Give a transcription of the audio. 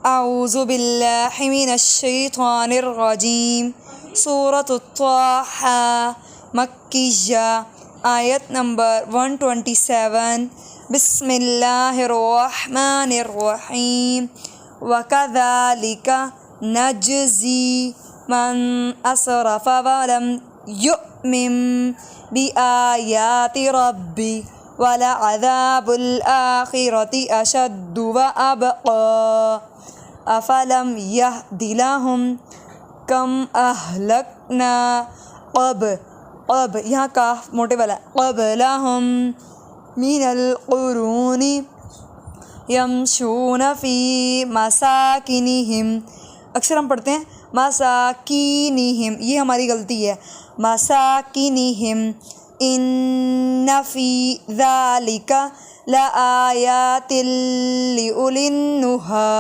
اعوذ باللہ من الشیطان الرجیم۔ سورۃ الطٰہٰ مکیہ، آیت نمبر 127۔ بسم اللہ الرحمن الرحیم۔ وَكَذَلِكَ نَجْزِي مَنْ أَسْرَفَ وَلَمْ يُؤْمِنْ بِآيَاتِ رَبِّهِ وَلَعَذَابُ الْآخِرَةِ أَشَدُّ وَأَبْقَىٰ۔ أَفَلَمْ يَهْدِ لَهُمْ كَمْ أَهْلَكْنَا یہاں کاف موٹے والا قَبْلَهُمْ مِنَ الْقُرُونِ يَمْشُونَ فِي مَسَاكِنِهِمْ۔ اکثر ہم پڑھتے ہیں مساکینہم، یہ ہماری غلطی ہے، مساکینہم۔ إِنَّ فِي ذَلِكَ لَآيَاتٍ لِأُولِي النُّہَىٰ۔